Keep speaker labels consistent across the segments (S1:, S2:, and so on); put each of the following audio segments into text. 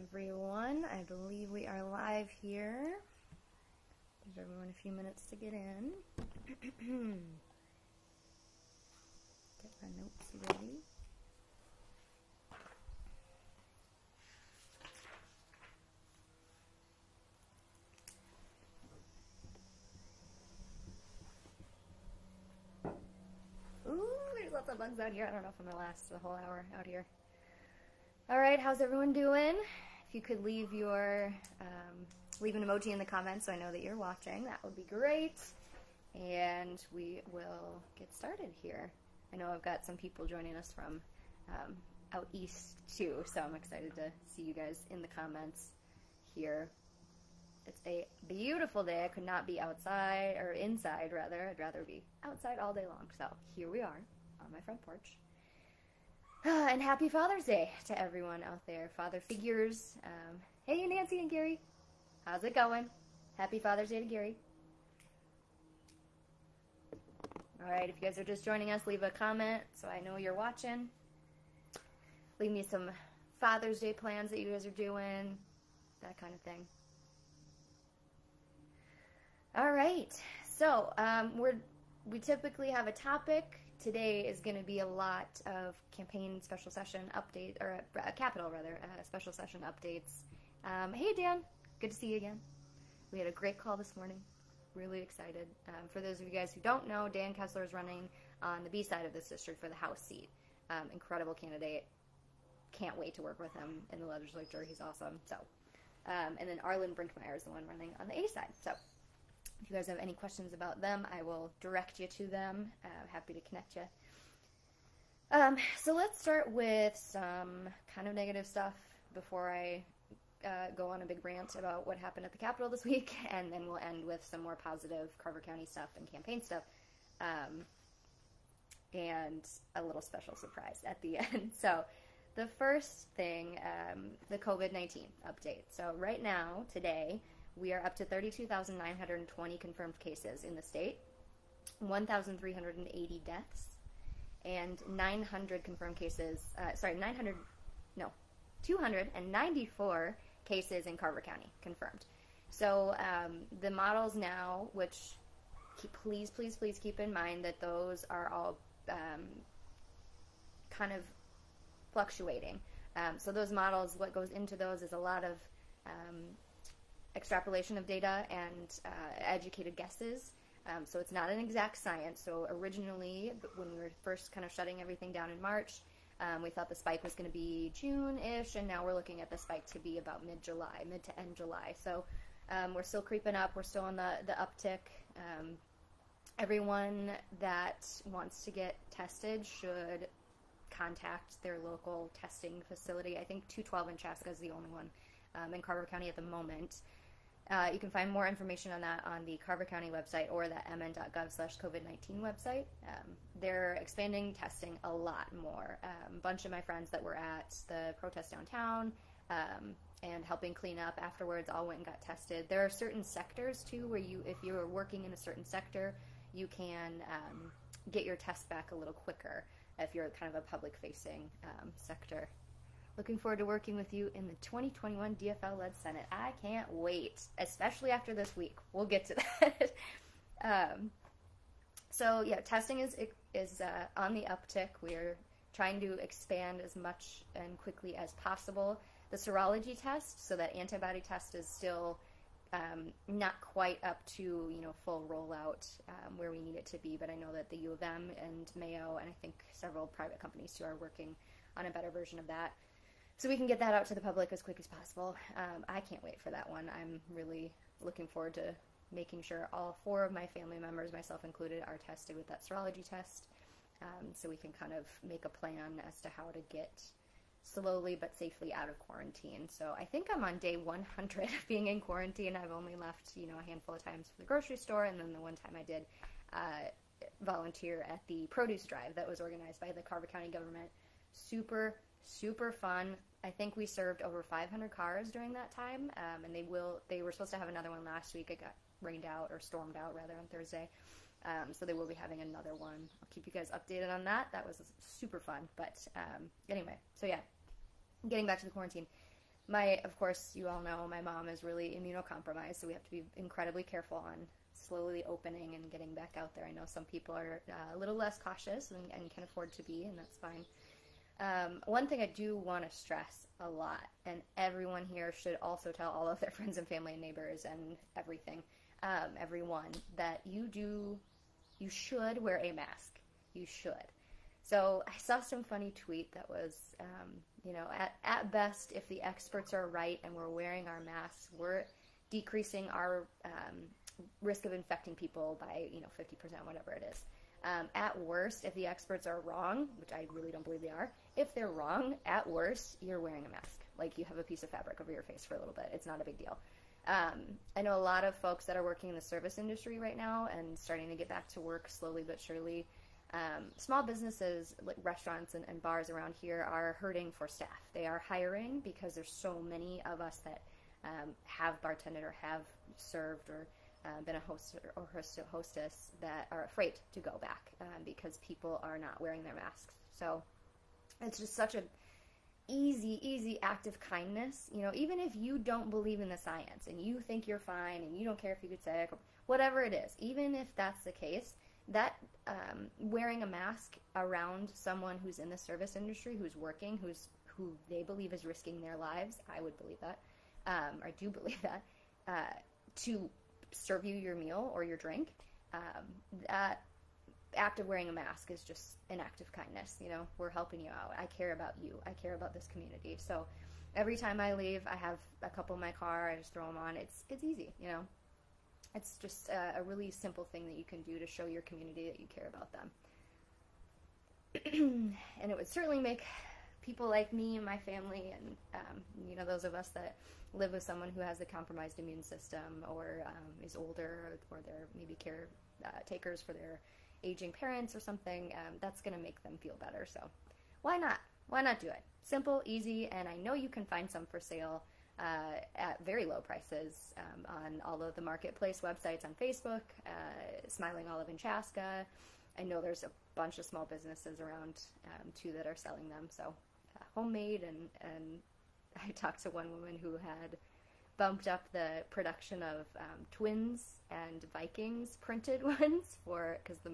S1: everyone. I believe we are live here. Give everyone a few minutes to get in. Get my notes ready. Ooh, there's lots of bugs out here. I don't know if I'm gonna last the whole hour out here. Alright, how's everyone doing? If you could leave your, leave an emoji in the comments so I know that you're watching, that would be great. And we will get started here. I know I've got some people joining us from out east too, so I'm excited to see you guys in the comments here. It's a beautiful day. I could not be outside, or inside rather. I'd rather be outside all day long. So here we are on my front porch. And happy Father's Day to everyone out there. Father figures. Hey, Nancy and Gary. How's it going? Happy Father's Day to Gary. Alright, if you guys are just joining us, leave a comment so I know you're watching. Leave me some Father's Day plans that you guys are doing. That kind of thing. Alright, so we typically have a topic. Today is going to be a lot of campaign special session update, or Capitol rather, special session updates. Hey Dan, good to see you again. We had a great call this morning. Really excited. For those of you guys who don't know, Dan Kessler is running on the B side of this district for the House seat. Incredible candidate. Can't wait to work with him in the legislature. He's awesome. So, and then Arlen Brinkmeyer is the one running on the A side. So, if you guys have any questions about them, I will direct you to them. Happy to connect you. So let's start with some kind of negative stuff before I go on a big rant about what happened at the Capitol this week, and then we'll end with some more positive Carver County stuff and campaign stuff, and a little special surprise at the end. So the first thing, the COVID-19 update. So right now, today, we are up to 32,920 confirmed cases in the state, 1,380 deaths, and 900 confirmed cases, 294 cases in Carver County confirmed. So the models now, which please keep in mind that those are all kind of fluctuating. So those models, what goes into those is a lot of extrapolation of data and educated guesses. So it's not an exact science. So originally, when we were first kind of shutting everything down in March, we thought the spike was going to be June-ish, and now we're looking at the spike to be about mid-July, mid to end July. So we're still creeping up. We're still on the uptick. Everyone that wants to get tested should contact their local testing facility. I think 212 in Chaska is the only one in Carver County at the moment. You can find more information on that on the Carver County website or the mn.gov/COVID-19 website. They're expanding testing a lot more. A bunch of my friends that were at the protest downtown and helping clean up afterwards all went and got tested. There are certain sectors too where if you're working in a certain sector, you can get your test back a little quicker if you're kind of a public-facing sector. Looking forward to working with you in the 2021 DFL-led Senate. I can't wait, especially after this week. We'll get to that. So yeah, testing is on the uptick. We're trying to expand as much and quickly as possible. The serology test, so that antibody test, is still not quite up to full rollout where we need it to be. But I know that the U of M and Mayo and I think several private companies too are working on a better version of that. So we can get that out to the public as quick as possible. I can't wait for that one. I'm really looking forward to making sure all 4 of my family members, myself included, are tested with that serology test, so we can kind of make a plan as to how to get slowly but safely out of quarantine. So I think I'm on day 100 of being in quarantine. I've only left, a handful of times for the grocery store, and then the one time I did volunteer at the produce drive that was organized by the Carver County government. Super fun. I think we served over 500 cars during that time, and they were supposed to have another one last week. It got rained out, or stormed out rather, on Thursday, so they will be having another one. I'll keep you guys updated on that. That was super fun. But anyway, so yeah, getting back to the quarantine. Of course, you all know my mom is really immunocompromised, so we have to be incredibly careful on slowly opening and getting back out there. I know some people are a little less cautious and can afford to be, and that's fine. One thing I do want to stress a lot, and everyone here should also tell all of their friends and family and neighbors and everyone, that you should wear a mask. You should. So I saw some funny tweet that was, at best, if the experts are right and we're wearing our masks, we're decreasing our risk of infecting people by, 50%, whatever it is. At worst, if the experts are wrong, which I really don't believe they are, if they're wrong, at worst, you're wearing a mask. Like, you have a piece of fabric over your face for a little bit. It's not a big deal. I know a lot of folks that are working in the service industry right now and starting to get back to work slowly but surely. Small businesses, like restaurants and bars around here, are hurting for staff. They are hiring because there's so many of us that have bartended or have served or been a host or hostess that are afraid to go back because people are not wearing their masks. So it's just such a easy act of kindness. Even if you don't believe in the science and you think you're fine and you don't care if you get sick or whatever it is, even if that's the case, that wearing a mask around someone who's in the service industry, who's working, who they believe is risking their lives, I would believe that, I do believe that, to serve you your meal or your drink, that act of wearing a mask is just an act of kindness. We're helping you out. I care about you. I care about this community. So every time I leave, I have a couple in my car. I just throw them on. It's easy, It's just a really simple thing that you can do to show your community that you care about them. And it would certainly make people like me and my family and, those of us that live with someone who has a compromised immune system or is older or they're maybe caretakers for their aging parents or something, that's going to make them feel better. So why not? Why not do it? Simple, easy, and I know you can find some for sale at very low prices on all of the marketplace websites on Facebook, Smiling Olive in Chaska. I know there's a bunch of small businesses around too that are selling them. So homemade, and I talked to one woman who had bumped up the production of Twins and Vikings printed ones because the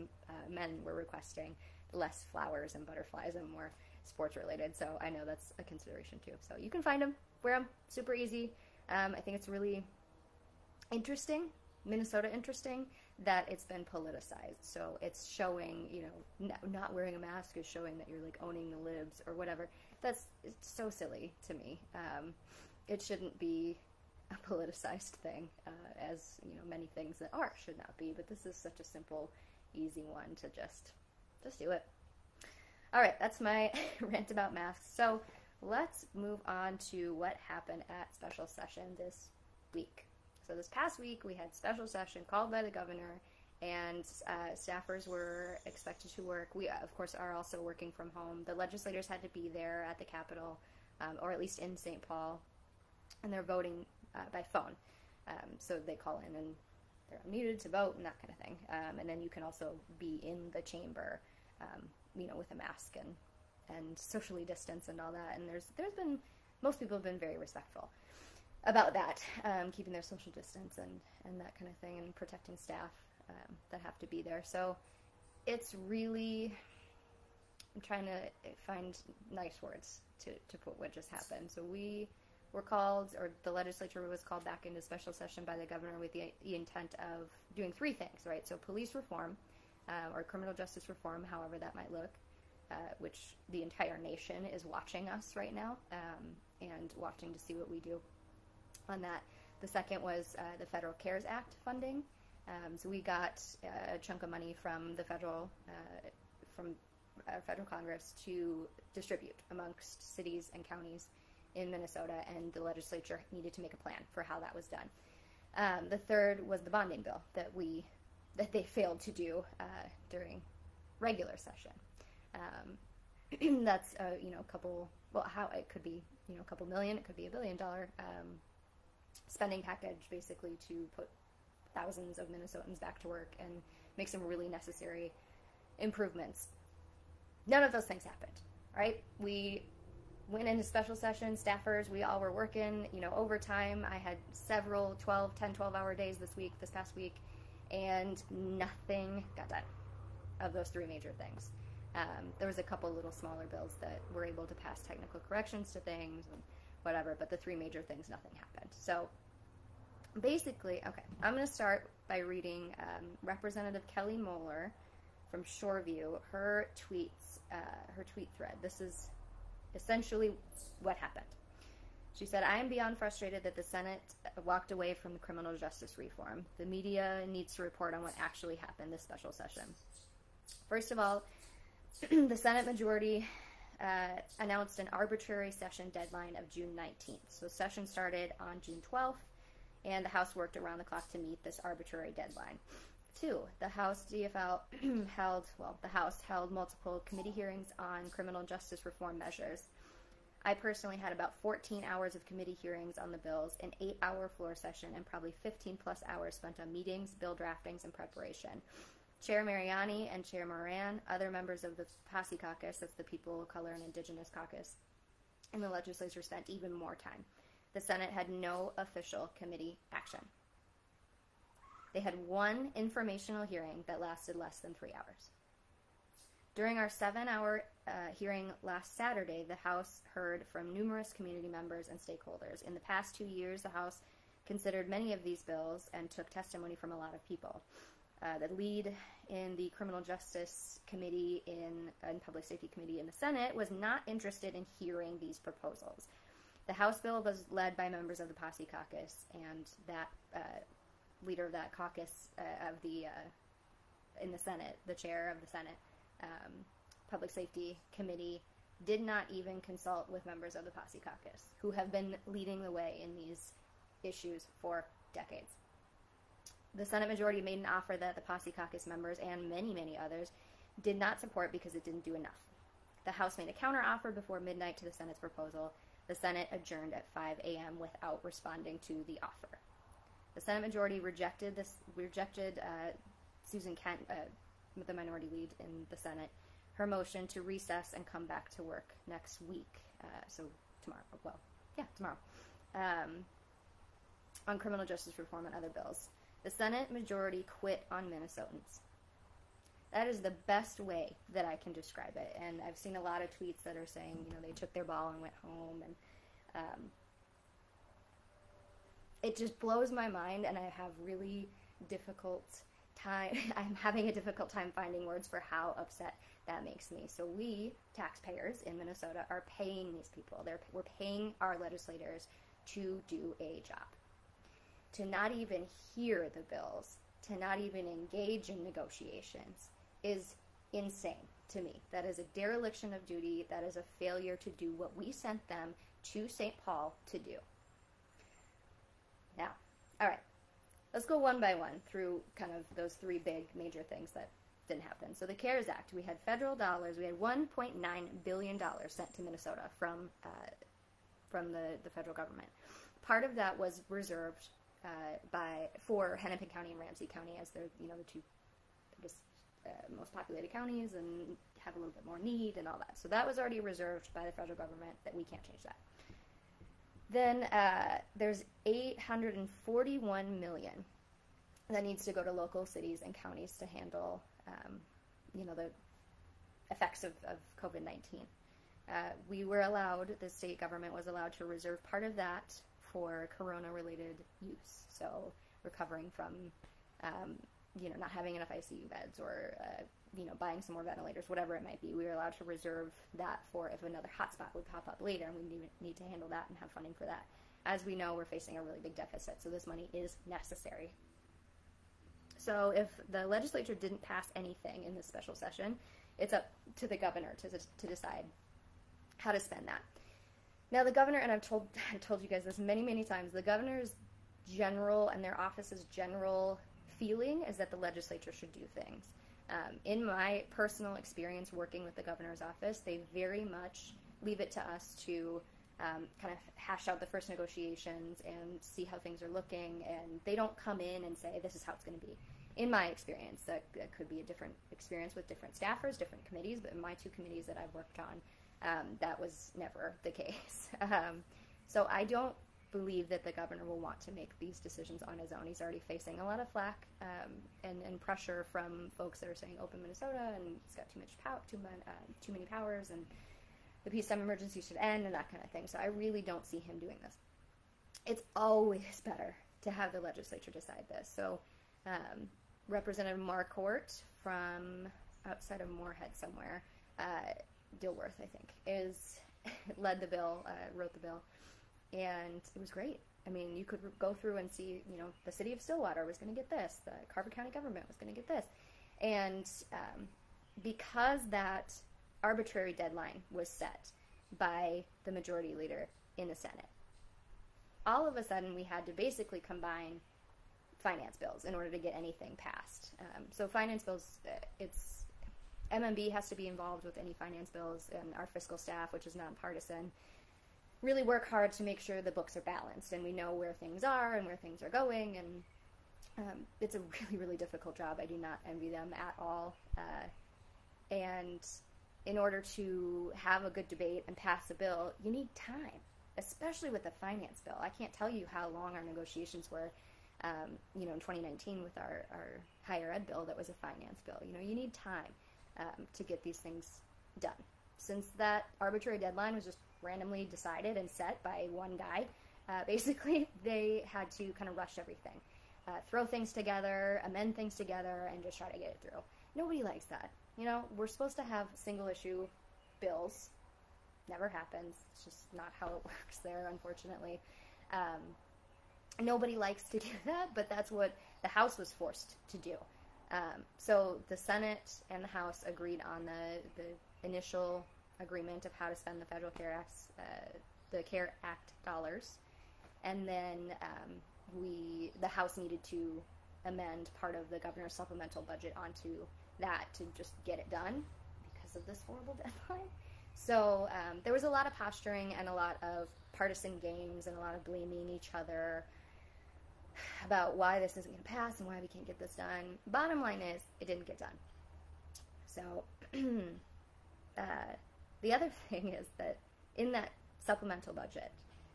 S1: men were requesting less flowers and butterflies and more sports related. So I know that's a consideration too. So you can find them, wear them, super easy. I think it's really interesting, Minnesota interesting, that it's been politicized. So it's showing, not wearing a mask is showing that you're like owning the libs or whatever. It's so silly to me. It shouldn't be a politicized thing, as many things that should not be. But this is such a simple, easy one to just do it. All right, that's my rant about masks. So let's move on to what happened at special session this week. So this past week, we had special session called by the governor, and staffers were expected to work. We, of course, are also working from home. The legislators had to be there at the Capitol, or at least in St. Paul, and they're voting by phone. So they call in and they're unmuted to vote and that kind of thing. And then you can also be in the chamber, with a mask and socially distance and all that. And there's been, most people have been very respectful about that, keeping their social distance and that kind of thing, and protecting staff that have to be there. So it's really, I'm trying to find nice words to put what just happened. So we were called, or the legislature was called back into special session by the governor with the intent of doing three things, right? So police reform, or criminal justice reform, however that might look, which the entire nation is watching us right now, and watching to see what we do on that. The second was the Federal CARES Act funding. So we got a chunk of money from the federal Congress to distribute amongst cities and counties in Minnesota, and the legislature needed to make a plan for how that was done. The third was the bonding bill that they failed to do during regular session. That's a couple. Well, how it could be a couple million. It could be $1 billion spending package, basically, to put thousands of Minnesotans back to work and make some really necessary improvements. None of those things happened, right? We went into special session. Staffers, we all were working, overtime. I had several 12-hour days this past week, and nothing got done of those three major things. There was a couple little smaller bills that were able to pass technical corrections to things and whatever, but the three major things, nothing happened. So basically, okay, I'm going to start by reading Representative Kelly Moeller from Shoreview, her tweet thread. This is essentially what happened. She said, "I am beyond frustrated that the Senate walked away from the criminal justice reform. The media needs to report on what actually happened this special session. First of all, the Senate majority announced an arbitrary session deadline of June 19th. So session started on June 12th, and the House worked around the clock to meet this arbitrary deadline. Two, the House held multiple committee hearings on criminal justice reform measures. I personally had about 14 hours of committee hearings on the bills, an 8-hour floor session, and probably 15 plus hours spent on meetings, bill draftings, and preparation. Chair Mariani and Chair Moran, other members of the Posse Caucus, that's the People of Color and Indigenous Caucus, and the legislature spent even more time. The Senate had no official committee action. They had one informational hearing that lasted less than 3 hours. During our 7-hour hearing last Saturday, the House heard from numerous community members and stakeholders. In the past 2 years, the House considered many of these bills and took testimony from a lot of people. The lead in the Criminal Justice Committee and Public Safety Committee in the Senate was not interested in hearing these proposals. The House bill was led by members of the Posse Caucus, and that leader of that caucus in the Senate, the chair of the Senate Public Safety Committee, did not even consult with members of the Posse Caucus, who have been leading the way in these issues for decades. The Senate majority made an offer that the Posse Caucus members and many, many others did not support because it didn't do enough. The House made a counteroffer before midnight to the Senate's proposal. The Senate adjourned at 5 a.m. without responding to the offer. The Senate majority rejected Susan Kent, the minority lead in the Senate, her motion to recess and come back to work next week. Tomorrow. On criminal justice reform and other bills. The Senate majority quit on Minnesotans. That is the best way that I can describe it. And I've seen a lot of tweets that are saying, they took their ball and went home. And it just blows my mind, and I have really I'm having a difficult time finding words for how upset that makes me. So we, taxpayers in Minnesota, are paying these people. We're paying our legislators to do a job. To not even hear the bills, to not even engage in negotiations, is insane to me. That is a dereliction of duty. That is a failure to do what we sent them to St. Paul to do. Now, all right, let's go one by one through kind of those three big major things that didn't happen. So the CARES Act, we had federal dollars. We had $1.9 billion sent to Minnesota from the federal government. Part of that was reserved for Hennepin County and Ramsey County, as they're the two most populated counties and have a little bit more need and all that. So that was already reserved by the federal government. That we can't change that. Then there's $841 million that needs to go to local cities and counties to handle the effects of COVID-19. The state government was allowed to reserve part of that for corona-related use, so recovering from, not having enough ICU beds or, buying some more ventilators, whatever it might be. We were allowed to reserve that for if another hotspot would pop up later, and we need to handle that and have funding for that. As we know, we're facing a really big deficit, so this money is necessary. So if the legislature didn't pass anything in this special session, it's up to the governor to decide how to spend that. Now, the governor, and I've told you guys this many, many times, the governor's general and their office's general feeling is that the legislature should do things. In my personal experience working with the governor's office, they very much leave it to us to kind of hash out the first negotiations and see how things are looking, and they don't come in and say, this is how it's going to be. In my experience, that could be a different experience with different staffers, different committees, but in my two committees that I've worked on, That was never the case. So I don't believe that the governor will want to make these decisions on his own. He's already facing a lot of flack and pressure from folks that are saying open Minnesota, and he's got too many powers, and the peacetime emergency should end, and that kind of thing. So I really don't see him doing this. It's always better to have the legislature decide this. So Representative Marquardt from outside of Moorhead somewhere, Dilworth, I think, led the bill, wrote the bill, and it was great. I mean, you could go through and see, the city of Stillwater was going to get this, the Carver County government was going to get this, and because that arbitrary deadline was set by the majority leader in the Senate, all of a sudden we had to basically combine finance bills in order to get anything passed. So finance bills, MMB has to be involved with any finance bills, and our fiscal staff, which is nonpartisan, really work hard to make sure the books are balanced and we know where things are and where things are going, and it's a really, really difficult job. I do not envy them at all. And in order to have a good debate and pass a bill, you need time, especially with the finance bill. I can't tell you how long our negotiations were, in 2019 with our higher ed bill that was a finance bill. You need time to get these things done. Since that arbitrary deadline was just randomly decided and set by one guy, basically they had to kind of rush everything. Throw things together, amend things together, and just try to get it through. Nobody likes that. We're supposed to have single issue bills. Never happens. It's just not how it works there, unfortunately. Nobody likes to do that, but that's what the House was forced to do. So the Senate and the House agreed on the initial agreement of how to spend the federal CARE Act dollars, and then the House needed to amend part of the governor's supplemental budget onto that to just get it done because of this horrible deadline. So there was a lot of posturing and a lot of partisan games and a lot of blaming each other about why this isn't going to pass and why we can't get this done. Bottom line is, it didn't get done. So the other thing is that in that supplemental budget,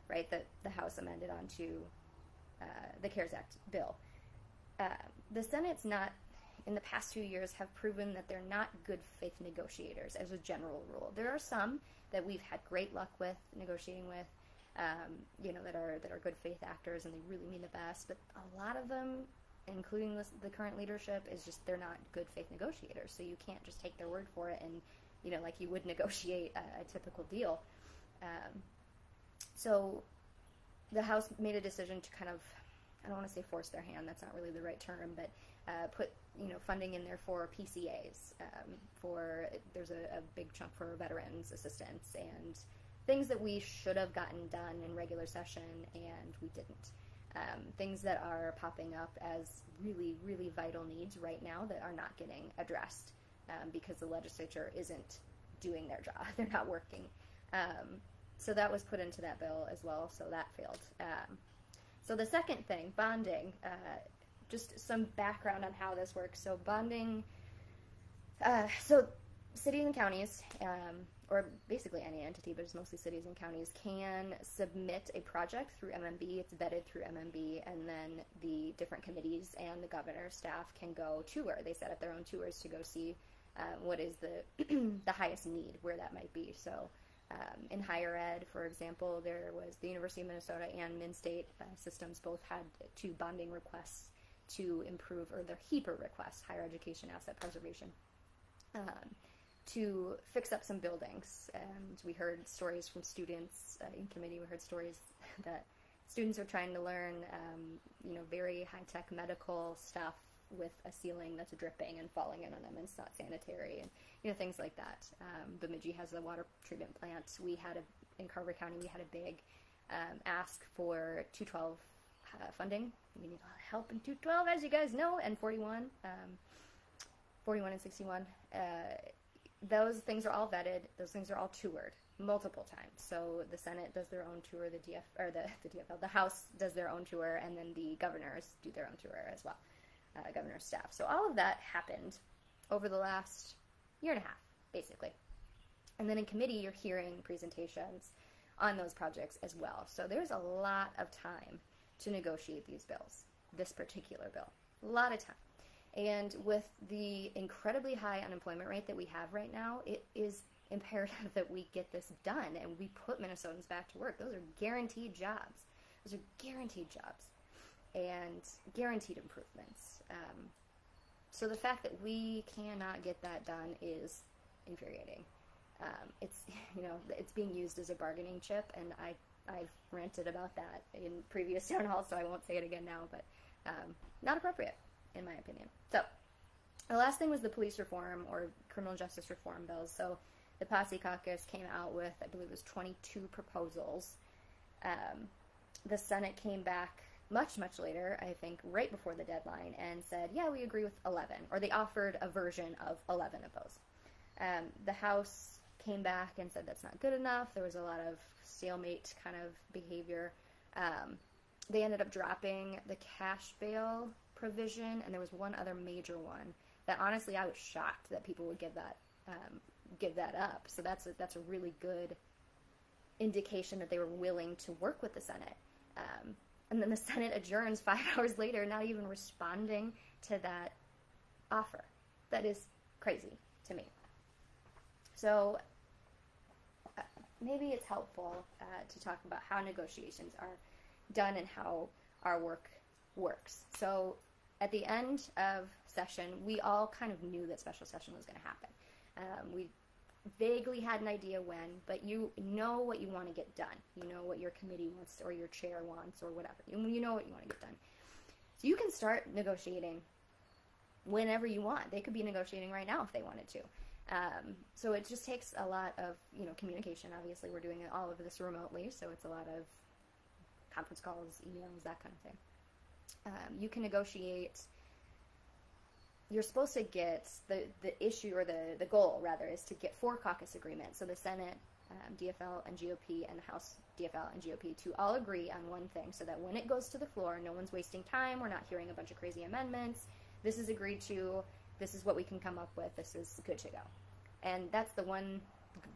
S1: right, that the House amended onto the CARES Act bill, the Senate's not, in the past 2 years, have proven that they're not good faith negotiators as a general rule. There are some that we've had great luck with negotiating with, that are good faith actors and they really mean the best, but a lot of them, including the current leadership, is just they're not good faith negotiators, so you can't just take their word for it and, like you would negotiate a typical deal. So the House made a decision to kind of, I don't want to say force their hand, that's not really the right term, but put funding in there for PCAs, there's a big chunk for veterans assistance and things that we should have gotten done in regular session and we didn't. Things that are popping up as really, really vital needs right now that are not getting addressed because the legislature isn't doing their job. They're not working. So that was put into that bill as well, so that failed. So the second thing, bonding, just some background on how this works. So bonding, so cities and counties, or basically any entity, but it's mostly cities and counties, can submit a project through MMB. It's vetted through MMB, and then the different committees and the governor's staff can go tour. They set up their own tours to go see what is the highest need, where that might be. So in higher ed, for example, there was the University of Minnesota and Min-State systems both had 2 bonding requests to improve, or their HEPA requests, Higher Education Asset Preservation, to fix up some buildings. And we heard stories from students in committee. We heard stories that students are trying to learn, very high-tech medical stuff with a ceiling that's dripping and falling in on them, and it's not sanitary, and things like that. Bemidji has a water treatment plant. In Carver County, we had a big ask for 212 funding. We need a lot of help in 212, as you guys know, and 41 and 61. Those things are all vetted. Those things are all toured multiple times. So the Senate does their own tour, the House does their own tour, and then the governors do their own tour as well, governor's staff. So all of that happened over the last year and a half, basically. And then in committee, you're hearing presentations on those projects as well. So there's a lot of time to negotiate these bills, this particular bill. A lot of time. And with the incredibly high unemployment rate that we have right now, it is imperative that we get this done and we put Minnesotans back to work. Those are guaranteed jobs. Those are guaranteed jobs and guaranteed improvements. So the fact that we cannot get that done is infuriating. It's, you know, it's being used as a bargaining chip, and I've ranted about that in previous town halls, so I won't say it again now, but not appropriate, in my opinion. So the last thing was the police reform or criminal justice reform bills. So the Posse Caucus came out with, I believe it was 22 proposals. The Senate came back much later, I think right before the deadline, and said, yeah, we agree with 11, or they offered a version of 11 of those. The House came back and said that's not good enough. There was a lot of stalemate kind of behavior. They ended up dropping the cash bail provision, and there was one other major one that honestly I was shocked that people would give that up. So that's a really good indication that they were willing to work with the Senate. And then the Senate adjourns 5 hours later, not even responding to that offer. That is crazy to me. So maybe it's helpful to talk about how negotiations are done and how our work works. So at the end of session, we all kind of knew that special session was going to happen. We vaguely had an idea when, but you know what you want to get done. You know what your committee wants, or your chair wants, or whatever. You know what you want to get done. So you can start negotiating whenever you want. They could be negotiating right now if they wanted to. So it just takes a lot of, you know, communication. Obviously, we're doing all of this remotely, so it's a lot of conference calls, emails, that kind of thing. You can negotiate. You're supposed to get the issue, or the goal rather, is to get 4 caucus agreements. So the Senate, DFL and GOP, and the House, DFL and GOP, to all agree on one thing, so that when it goes to the floor, no one's wasting time. We're not hearing a bunch of crazy amendments. This is agreed to. This is what we can come up with. This is good to go. And that's the one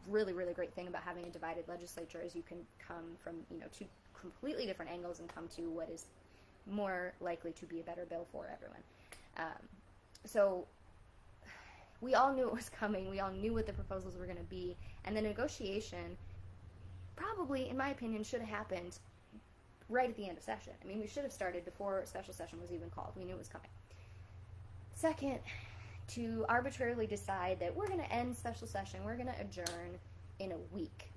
S1: really, really great thing about having a divided legislature, is you can come from, you know, 2 completely different angles and come to what is more likely to be a better bill for everyone. So we all knew it was coming. We all knew what the proposals were going to be. And the negotiation probably, in my opinion, should have happened right at the end of session. I mean, we should have started before special session was even called. We knew it was coming. Second, to arbitrarily decide that we're going to end special session, we're going to adjourn in a week.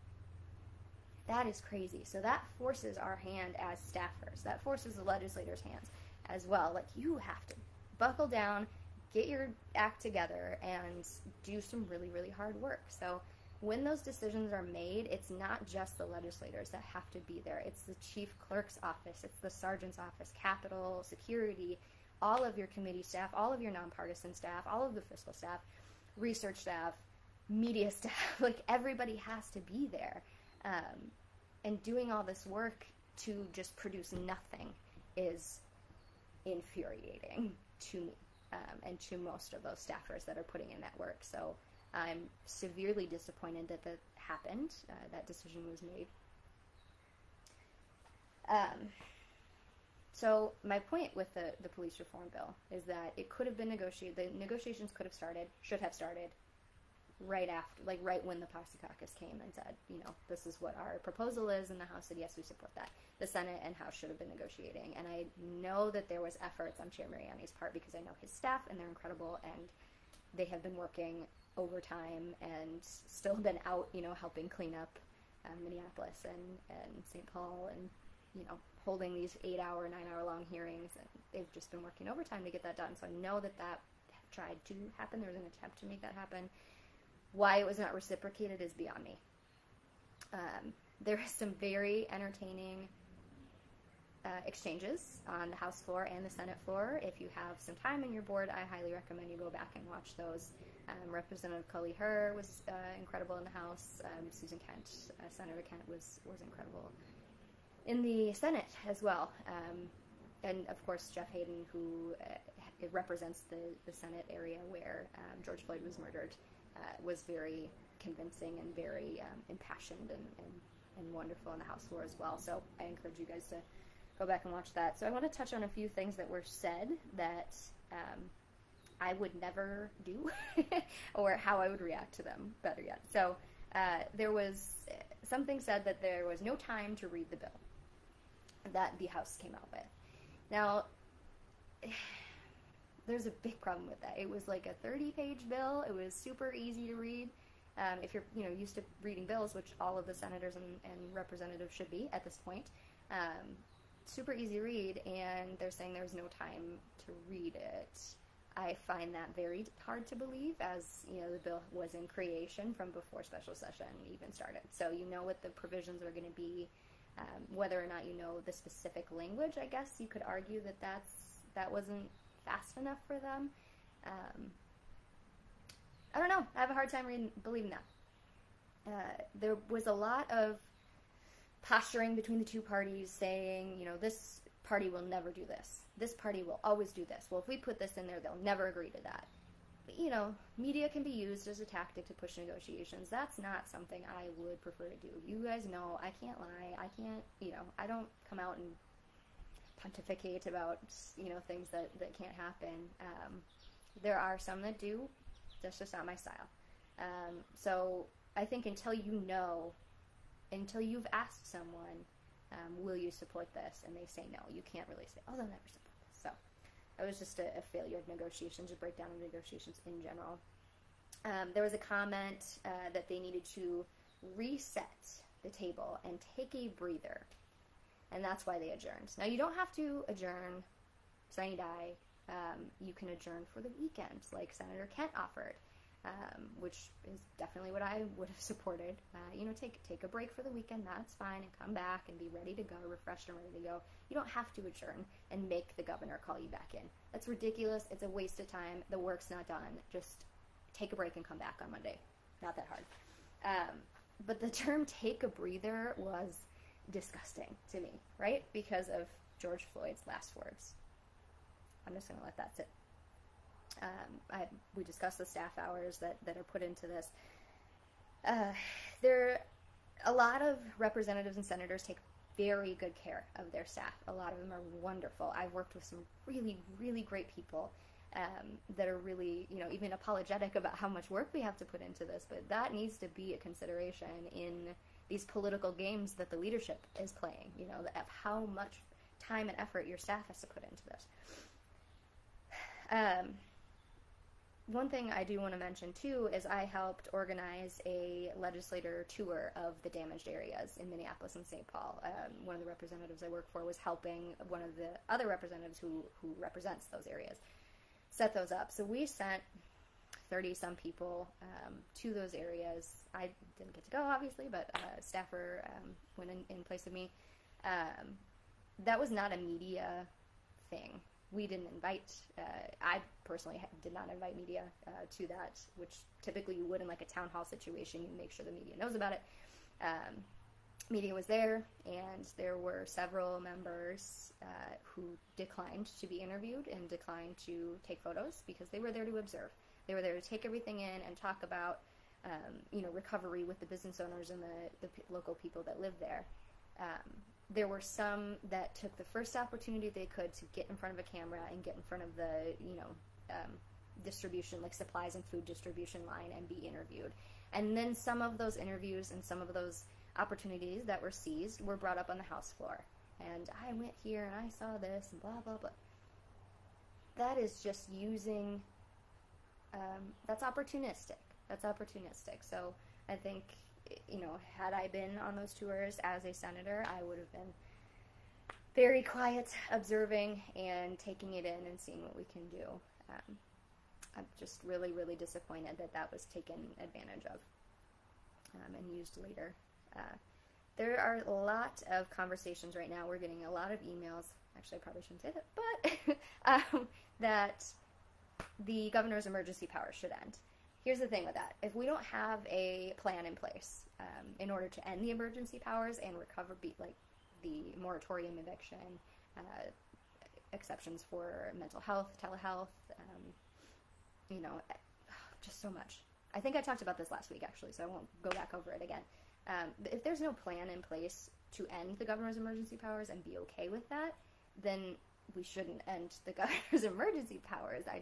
S1: That is crazy. So that forces our hand as staffers. That forces the legislators' hands as well. Like, you have to buckle down, get your act together, and do some really, really hard work. So when those decisions are made, it's not just the legislators that have to be there. It's the chief clerk's office, it's the sergeant's office, Capitol, security, all of your committee staff, all of your nonpartisan staff, all of the fiscal staff, research staff, media staff. Like, everybody has to be there. And doing all this work to just produce nothing is infuriating to me. And to most of those staffers that are putting in that work. So I'm severely disappointed that that happened, that decision was made. So my point with the police reform bill is that it could have been negotiated, the negotiations could have started, should have started, right after, like right when the Posse Caucus came and said, you know, this is what our proposal is, and the House said, yes, we support that. The Senate and House should have been negotiating, and I know that there was efforts on Chair Mariani's part, because I know his staff, and they're incredible, and they have been working overtime and still been out, you know, helping clean up Minneapolis and St. Paul, and, you know, holding these 8-hour, 9-hour long hearings, and they've just been working overtime to get that done. So I know that that tried to happen. There was an attempt to make that happen. Why it was not reciprocated is beyond me. There is some very entertaining exchanges on the House floor and the Senate floor. If you have some time in your board, I highly recommend you go back and watch those. Representative Cully Herr was incredible in the House. Susan Kent, Senator Kent, was incredible in the Senate as well. And of course Jeff Hayden, who represents the Senate area where George Floyd was murdered, was very convincing and very impassioned and wonderful on the House floor as well. So I encourage you guys to go back and watch that. So I want to touch on a few things that were said that I would never do, or how I would react to them, better yet. So there was something said that there was no time to read the bill that the House came out with. Now, there's a big problem with that. It was like a 30-page bill. It was super easy to read. If you're used to reading bills, which all of the senators and representatives should be at this point, super easy to read, and they're saying there's no time to read it. I find that very hard to believe, as the bill was in creation from before special session even started. So you know what the provisions are going to be. Whether or not you know the specific language, I guess you could argue that wasn't fast enough for them. I don't know. I have a hard time believing that. There was a lot of posturing between the two parties saying, this party will never do this. This party will always do this. Well, if we put this in there, they'll never agree to that. But, media can be used as a tactic to push negotiations. That's not something I would prefer to do. You guys know I can't lie. I can't, I don't come out and pontificate about, things that can't happen. There are some that do. That's just not my style. So I think until you've asked someone, will you support this, and they say no, you can't really say, they'll never support this. So it was just a failure of negotiations, a breakdown of negotiations in general. There was a comment that they needed to reset the table and take a breather, and that's why they adjourned. Now, you don't have to adjourn sine die. You can adjourn for the weekend, like Senator Kent offered, which is definitely what I would have supported. Take a break for the weekend, that's fine, and come back and be ready to go, refreshed and ready to go. You don't have to adjourn and make the governor call you back in. That's ridiculous. It's a waste of time. The work's not done. Just take a break and come back on Monday. Not that hard. But the term take a breather was disgusting to me, right? Because of George Floyd's last words. I'm just going to let that sit. We discussed the staff hours that are put into this. A lot of representatives and senators take very good care of their staff. A lot of them are wonderful. I've worked with some really, really great people that are really, even apologetic about how much work we have to put into this, but that needs to be a consideration in these political games that the leadership is playing, of how much time and effort your staff has to put into this. One thing I do want to mention too is I helped organize a legislator tour of the damaged areas in Minneapolis and St. Paul. One of the representatives I work for was helping one of the other representatives who represents those areas set those up. So we sent 30-some people to those areas. I didn't get to go, obviously, but a staffer went in place of me. That was not a media thing. We didn't invite, I personally did not invite media to that, which typically you would in like a town hall situation. You make sure the media knows about it. Media was there, and there were several members who declined to be interviewed and declined to take photos because they were there to observe. They were there to take everything in and talk about, recovery with the business owners and the local people that live there. There were some that took the first opportunity they could to get in front of a camera and get in front of the, distribution, like supplies and food distribution line, and be interviewed. And then some of those interviews and some of those opportunities that were seized were brought up on the House floor. And I went here and I saw this and blah, blah, blah. That is just using, that's opportunistic. That's opportunistic. So I think, had I been on those tours as a senator, I would have been very quiet, observing, and taking it in and seeing what we can do. I'm just really, really disappointed that was taken advantage of and used later. There are a lot of conversations right now. We're getting a lot of emails. Actually, I probably shouldn't say that, but that the governor's emergency powers should end. Here's the thing with that. If we don't have a plan in place in order to end the emergency powers and recover, like the moratorium eviction, exceptions for mental health, telehealth, just so much. I think I talked about this last week, actually, so I won't go back over it again. If there's no plan in place to end the governor's emergency powers and be okay with that, then we shouldn't end the governor's emergency powers. I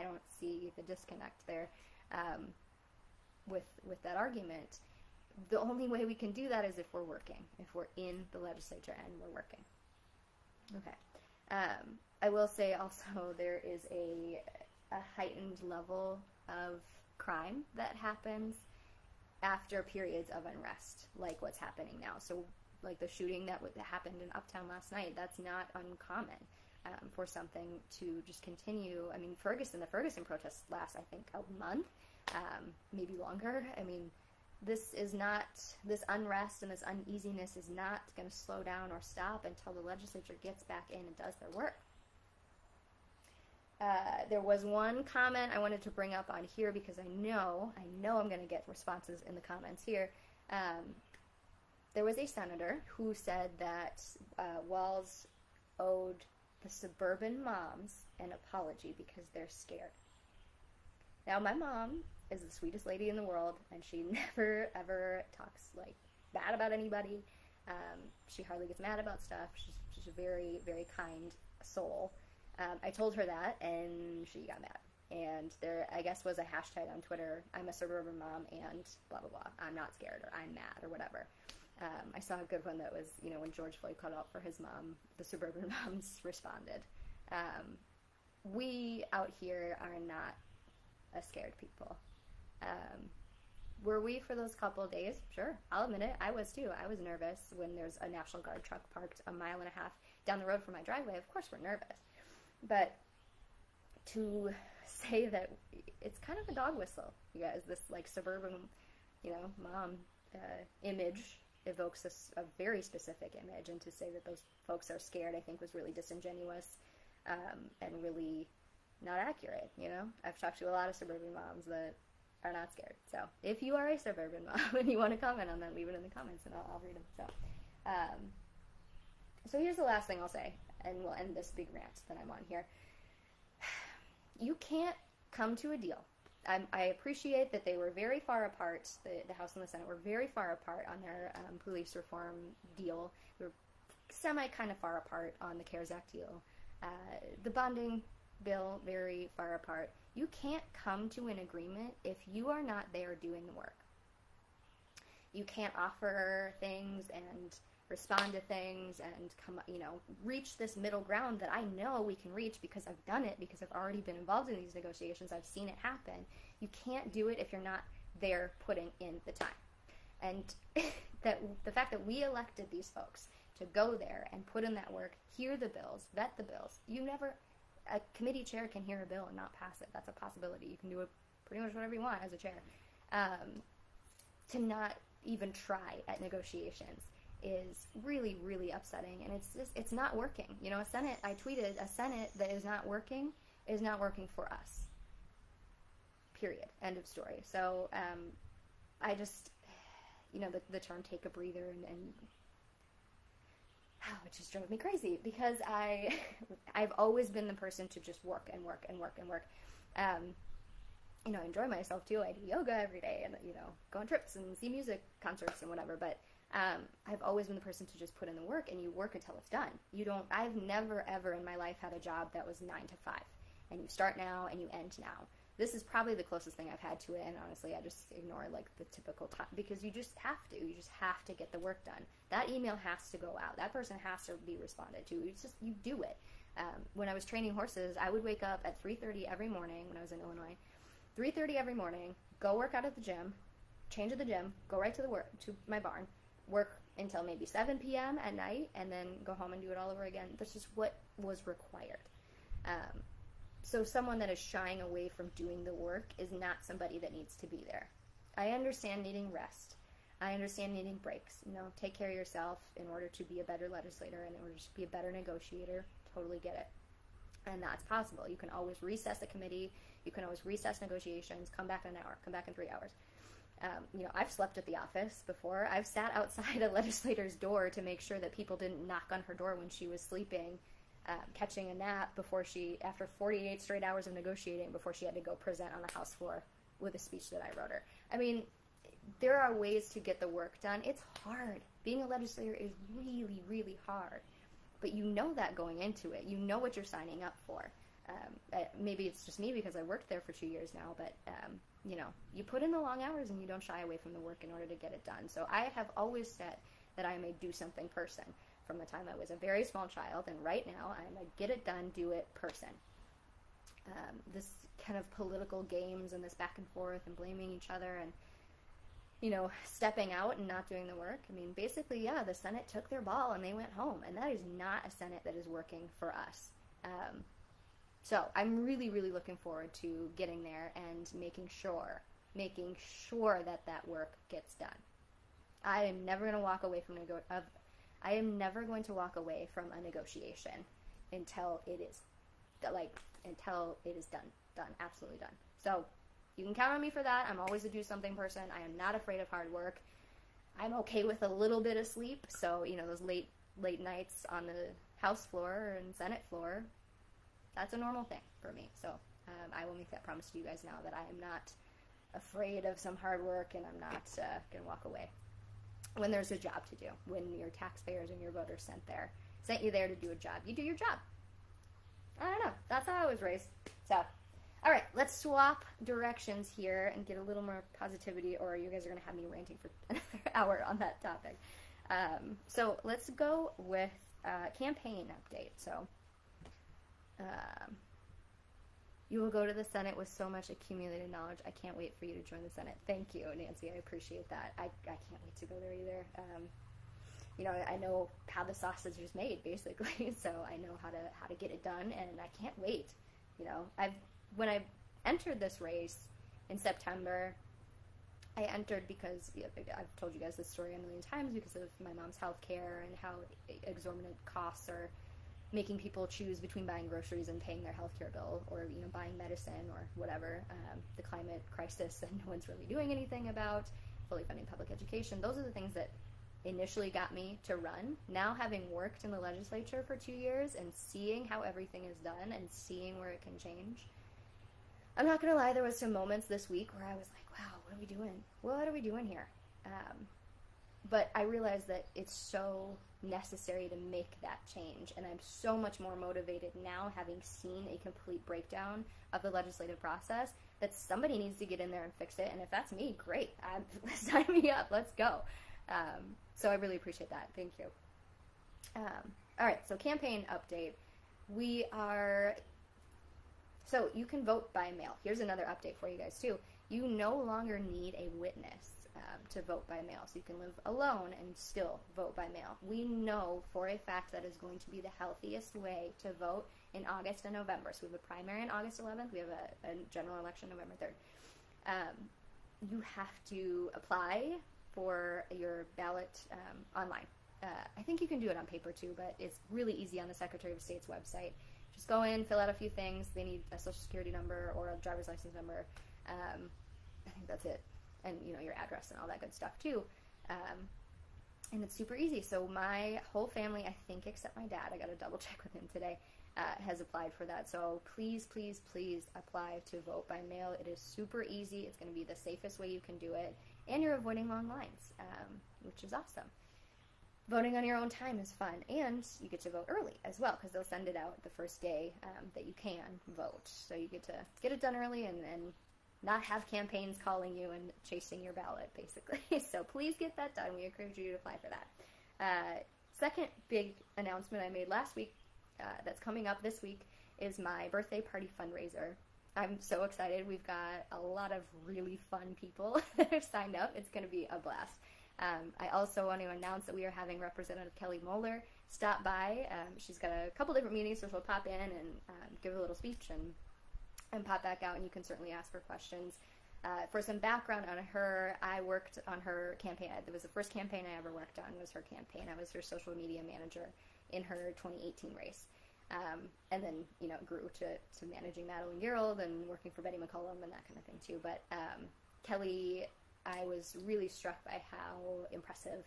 S1: don't see the disconnect there with that argument. The only way we can do that is if we're working, if we're in the legislature and we're working. Okay. I will say also there is a heightened level of crime that happens after periods of unrest, like what's happening now. So, like the shooting that happened in Uptown last night, that's not uncommon for something to just continue. I mean, the Ferguson protests last, I think, a month, maybe longer. I mean, this unrest and this uneasiness is not going to slow down or stop until the legislature gets back in and does their work. There was one comment I wanted to bring up on here because I know I'm going to get responses in the comments here. There was a senator who said that Walz owed the suburban moms an apology because they're scared. Now, my mom is the sweetest lady in the world, and she never, ever talks, like, bad about anybody. She hardly gets mad about stuff. She's a very, very kind soul. I told her that, and she got mad. And there, I guess, was a hashtag on Twitter, I'm a suburban mom, and blah, blah, blah. I'm not scared, or I'm mad, or whatever. I saw a good one that was, when George Floyd called out for his mom, the suburban moms responded. We out here are not a scared people. Were we for those couple of days? Sure, I'll admit it. I was too. I was nervous when there's a National Guard truck parked a mile and a half down the road from my driveway. Of course we're nervous. But to say that it's kind of a dog whistle, you guys, this like suburban, mom image evokes a very specific image, and to say that those folks are scared, I think, was really disingenuous and really not accurate. I've talked to a lot of suburban moms that are not scared. So if you are a suburban mom and you want to comment on that, leave it in the comments and I'll read them. So here's the last thing I'll say, and we'll end this big rant that I'm on here. You can't come to a deal. I appreciate that they were very far apart, the House and the Senate were very far apart on their police reform deal. They were kind of far apart on the CARES Act deal. The bonding bill, very far apart. You can't come to an agreement if you are not there doing the work. You can't offer things and respond to things and reach this middle ground that I know we can reach because I've done it, because I've already been involved in these negotiations. I've seen it happen. You can't do it if you're not there putting in the time. And that the fact that we elected these folks to go there and put in that work, hear the bills, vet the bills. A committee chair can hear a bill and not pass it. That's a possibility. You can do it pretty much whatever you want as a chair. To not even try at negotiations is really, really upsetting, and it's not working. I tweeted, a Senate that is not working for us. Period. End of story. So, I just, the term take a breather and it just drove me crazy because I've always been the person to just work and work and work and work. I enjoy myself too. I do yoga every day and, go on trips and see music concerts and whatever, but I've always been the person to just put in the work, and you work until it's done. I've never ever in my life had a job that was 9 to 5, and you start now and you end now. This is probably the closest thing I've had to it, and honestly, I just ignore like the typical time because you just have to get the work done. That email has to go out. That person has to be responded to. You do it. When I was training horses, I would wake up at 3:30 every morning when I was in Illinois. 3:30 every morning, go work out at the gym, change at the gym, go right to my barn, work until maybe 7 p.m. at night, and then go home and do it all over again. That's just what was required. So someone that is shying away from doing the work is not somebody that needs to be there. I understand needing rest. I understand needing breaks. Take care of yourself in order to be a better legislator and in order to be a better negotiator. Totally get it. And that's possible. You can always recess a committee. You can always recess negotiations, come back in an hour, come back in 3 hours. I've slept at the office before. I've sat outside a legislator's door to make sure that people didn't knock on her door when she was sleeping, catching a nap after 48 straight hours of negotiating before she had to go present on the House floor with a speech that I wrote her. I mean, there are ways to get the work done. It's hard. Being a legislator is really, really hard. But you know that going into it. You know what you're signing up for. Maybe it's just me because I worked there for 2 years now, but, you know, you put in the long hours and you don't shy away from the work in order to get it done. So I have always said that I am a do-something person from the time I was a very small child, and right now I'm a get-it-done, do-it person. This kind of political games and this back and forth and blaming each other and, you know, stepping out and not doing the work. I mean, basically, yeah, the Senate took their ball and they went home, and that is not a Senate that is working for us. So I'm really, really looking forward to getting there and making sure that that work gets done. I am never going to walk away from I am never going to walk away from a negotiation until it is done, absolutely done. So you can count on me for that. I'm always a do-something person. I am not afraid of hard work. I'm okay with a little bit of sleep. So, you know, those late nights on the House floor and Senate floor, that's a normal thing for me. So I will make that promise to you guys now that I am not afraid of some hard work, and I'm not going to walk away. When there's a job to do, when your taxpayers and your voters sent you there to do a job, you do your job. I don't know. That's how I was raised. So, all right, let's swap directions here and get a little more positivity, or you guys are going to have me ranting for another hour on that topic. So let's go with campaign update. So you will go to the Senate with so much accumulated knowledge. I can't wait for you to join the Senate. Thank you, Nancy. I appreciate that. I can't wait to go there either. You know, I know how the sausage is made, basically, so I know how to get it done, and I can't wait. You know, when I entered this race in September, I entered because I've told you guys this story a million times because of my mom's health care and how exorbitant costs are making people choose between buying groceries and paying their healthcare bill, or, you know, buying medicine or whatever. The climate crisis that no one's really doing anything about, fully funding public education. Those are the things that initially got me to run. Now, having worked in the legislature for 2 years and seeing how everything is done and seeing where it can change, I'm not gonna lie, there was some moments this week where I was like, wow, what are we doing? What are we doing here? But I realized that it's so necessary to make that change, and I'm so much more motivated now, having seen a complete breakdown of the legislative process, that somebody needs to get in there and fix it, and if that's me, great. Sign me up, let's go. So I really appreciate that. Thank you. All right, so campaign update. So you can vote by mail. Here's another update for you guys too. You no longer need a witness to vote by mail, so you can live alone and still vote by mail. We know for a fact that is going to be the healthiest way to vote in August and November. So we have a primary on August 11th. We have a general election November 3rd. You have to apply for your ballot online. I think you can do it on paper too, but it's really easy on the Secretary of State's website. Just go in, fill out a few things. They need a social security number or a driver's license number. I think that's it. And, you know, your address and all that good stuff too. And it's super easy. So my whole family, I think except my dad, I got to double check with him today, has applied for that. So please, please, please apply to vote by mail. It is super easy. It's going to be the safest way you can do it. And you're avoiding long lines, which is awesome. Voting on your own time is fun, and you get to vote early as well, because they'll send it out the first day that you can vote. So you get to get it done early and not have campaigns calling you and chasing your ballot, basically. So please get that done. We encourage you to apply for that. Second big announcement I made last week that's coming up this week is my birthday party fundraiser. I'm so excited. We've got a lot of really fun people that have signed up. It's going to be a blast. I also want to announce that we are having Representative Kelly Moeller stop by. She's got a couple different meetings, so she'll pop in and give a little speech and pop back out, and you can certainly ask her questions. For some background on her, I worked on her campaign. It was the first campaign I ever worked on, was her campaign. I was her social media manager in her 2018 race. And then, you know, grew to managing Madeline Gerald and working for Betty McCollum and that kind of thing too. But Kelly, I was really struck by how impressive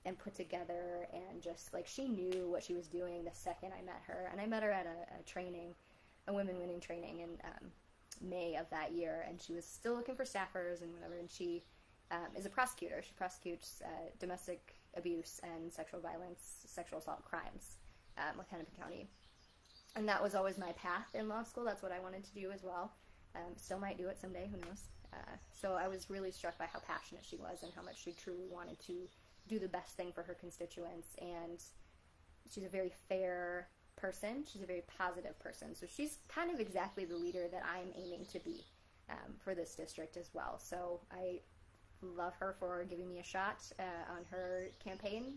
S1: and put together, and just like she knew what she was doing the second I met her. And I met her at a training, a women winning training, and May of that year, and she was still looking for staffers and whatever, and she is a prosecutor. She prosecutes domestic abuse and sexual violence, sexual assault crimes with Hennepin County. And that was always my path in law school. That's what I wanted to do as well. Still might do it someday, who knows. So I was really struck by how passionate she was and how much she truly wanted to do the best thing for her constituents. And she's a very fair person. She's a very positive person. So she's kind of exactly the leader that I'm aiming to be for this district as well. So I love her for giving me a shot on her campaign.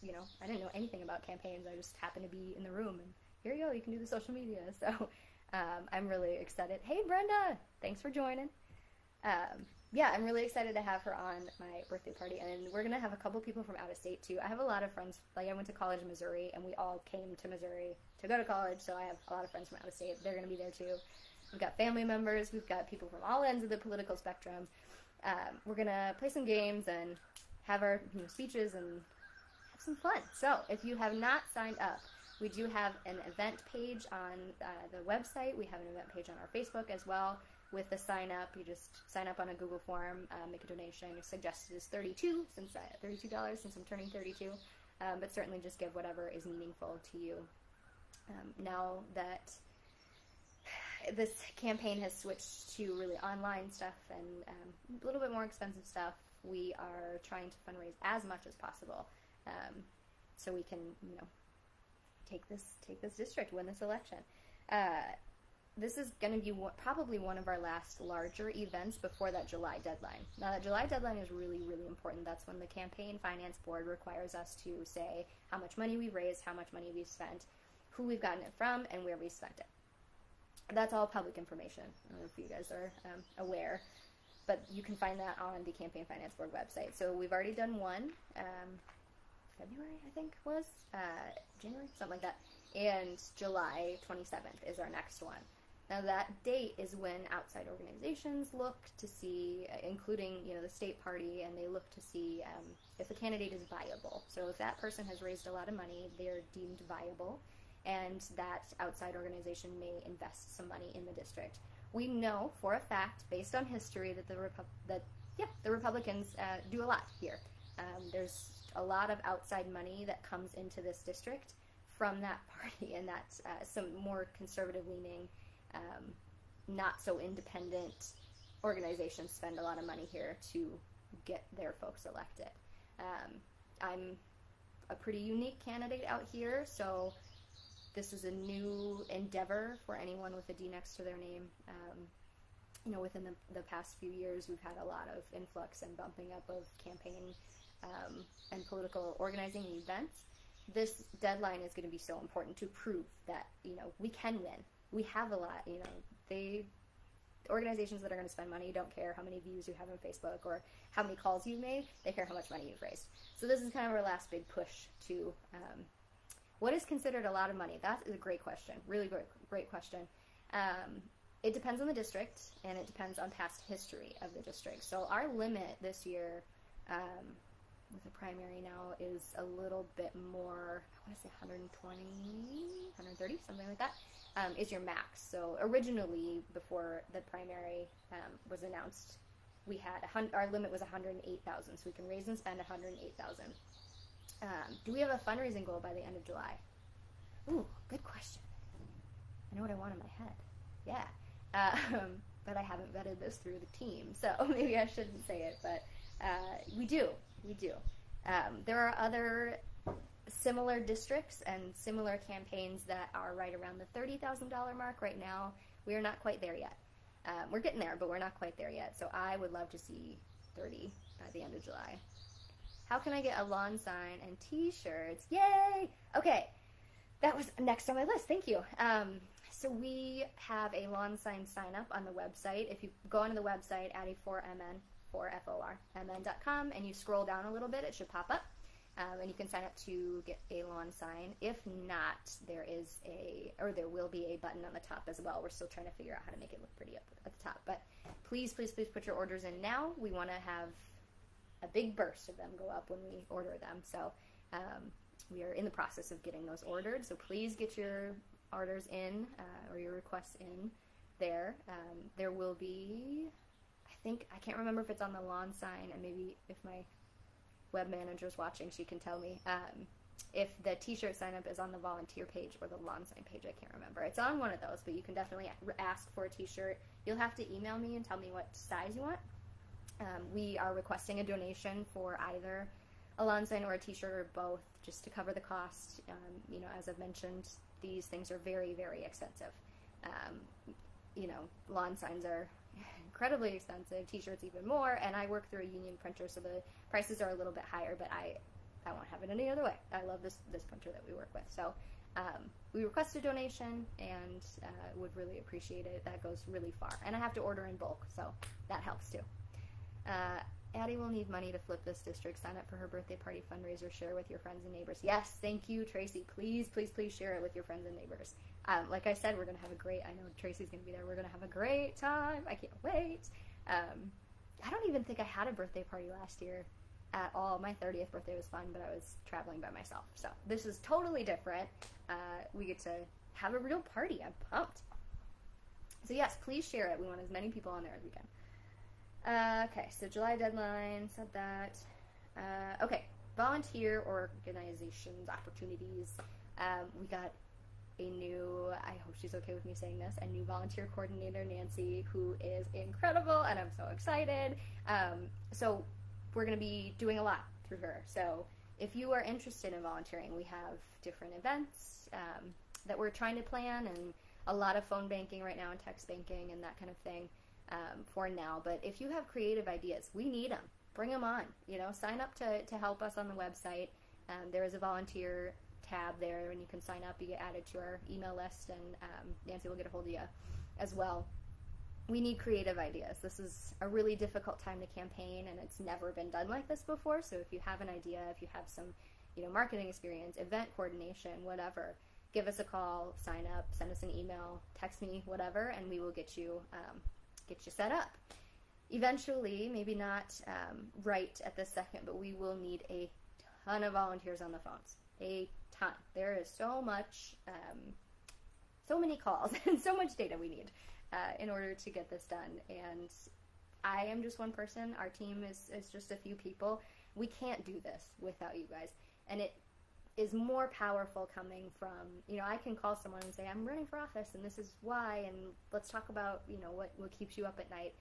S1: You know, I didn't know anything about campaigns. I just happened to be in the room, and here you go, you can do the social media. So I'm really excited. Hey, Brenda, thanks for joining. Yeah, I'm really excited to have her on my birthday party, and we're going to have a couple people from out of state, too. I have a lot of friends. Like, I went to college in Missouri, and we all came to Missouri to go to college, so I have a lot of friends from out of state. They're going to be there, too. We've got family members. We've got people from all ends of the political spectrum. We're going to play some games and have our speeches and have some fun. So, if you have not signed up, we do have an event page on the website. We have an event page on our Facebook as well. With the sign up, you just sign up on a Google form, make a donation. Your suggested is $32 since I'm turning 32, but certainly just give whatever is meaningful to you. Now that this campaign has switched to really online stuff and a little bit more expensive stuff, we are trying to fundraise as much as possible, so we can, you know, take this district, win this election. This is going to be probably one of our last larger events before that July deadline. Now, that July deadline is really, really important. That's when the Campaign Finance Board requires us to say how much money we've raised, how much money we've spent, who we've gotten it from, and where we spent it. That's all public information. I don't know if you guys are aware, but you can find that on the Campaign Finance Board website. So we've already done one, February, I think was, January, something like that, and July 27th is our next one. Now that date is when outside organizations look to see, including, you know, the state party, and they look to see if the candidate is viable. So if that person has raised a lot of money, they're deemed viable, and that outside organization may invest some money in the district. We know for a fact, based on history, that the Republicans do a lot here. There's a lot of outside money that comes into this district from that party, and that's some more conservative-leaning, not so independent organizations spend a lot of money here to get their folks elected. I'm a pretty unique candidate out here, so this is a new endeavor for anyone with a D next to their name. You know, within the past few years, we've had a lot of influx and bumping up of campaign and political organizing and events. This deadline is going to be so important to prove that, you know, we can win. We have a lot, you know, organizations that are going to spend money don't care how many views you have on Facebook or how many calls you've made. They care how much money you've raised. So this is kind of our last big push to what is considered a lot of money. That is a great question, really great question. It depends on the district, and it depends on past history of the district. So our limit this year with the primary now is a little bit more, I want to say 120, 130, something like that, is your max. So originally, before the primary was announced, we had our limit was 108,000, so we can raise and spend 108,000. Do we have a fundraising goal by the end of July? Ooh, good question. I know what I want in my head. Yeah, but I haven't vetted this through the team, so maybe I shouldn't say it, but we do. There are other similar districts and similar campaigns that are right around the $30,000 mark right now. We are not quite there yet. We're getting there, but we're not quite there yet. So I would love to see 30 by the end of July. How can I get a lawn sign and t-shirts? Yay! Okay, that was next on my list. Thank you. So we have a lawn sign sign up on the website. If you go onto the website, Addie4mn.com, and you scroll down a little bit, it should pop up. And you can sign up to get a lawn sign. If not, there will be a button on the top as well. We're still trying to figure out how to make it look pretty up at the top. But please, please, please put your orders in now. We want to have a big burst of them go up when we order them. So we are in the process of getting those ordered. So please get your orders in or your requests in. there. There will be, I can't remember if it's on the lawn sign, and maybe if my web manager's watching, she can tell me. If the t-shirt sign up is on the volunteer page or the lawn sign page, I can't remember. It's on one of those, but you can definitely ask for a t-shirt. You'll have to email me and tell me what size you want. We are requesting a donation for either a lawn sign or a t-shirt or both, just to cover the cost. You know, as I've mentioned, these things are very, very expensive. You know, lawn signs are incredibly expensive, t-shirts even more, and I work through a union printer, so the prices are a little bit higher, but I won't have it any other way. I love this printer that we work with. So we request a donation, and would really appreciate it. That goes really far. And I have to order in bulk, so that helps too. Addie will need money to flip this district. Sign up for her birthday party fundraiser. Share with your friends and neighbors. Yes, thank you, Tracy. Please, please, please share it with your friends and neighbors. Like I said, we're going to have a great, I know Tracy's going to be there. We're going to have a great time. I can't wait. I don't even think I had a birthday party last year at all. My 30th birthday was fun, but I was traveling by myself. So this is totally different. We get to have a real party. I'm pumped. So yes, please share it. We want as many people on there as we can. Okay, so July deadline, said that. Okay, volunteer organizations, opportunities. We got a new, I hope she's okay with me saying this, a new volunteer coordinator, Nancy, who is incredible, and I'm so excited. So we're going to be doing a lot through her. So if you are interested in volunteering, we have different events that we're trying to plan, and a lot of phone banking right now and text banking and that kind of thing. For now, but if you have creative ideas, we need them. Bring them on. You know, sign up to help us on the website. There is a volunteer tab there, and you can sign up. You get added to our email list, and Nancy will get a hold of you as well. We need creative ideas. This is a really difficult time to campaign, and it's never been done like this before. So if you have an idea, if you have some, you know, marketing experience, event coordination, whatever, give us a call, sign up, send us an email, text me, whatever, and we will get you set up. Eventually, maybe not right at this second, but we will need a ton of volunteers on the phones. A ton. There is so much, so many calls and so much data we need in order to get this done. And I am just one person. Our team is just a few people. We can't do this without you guys. And it is more powerful coming from, you know, I can call someone and say, I'm running for office and this is why, and let's talk about, you know, what keeps you up at night.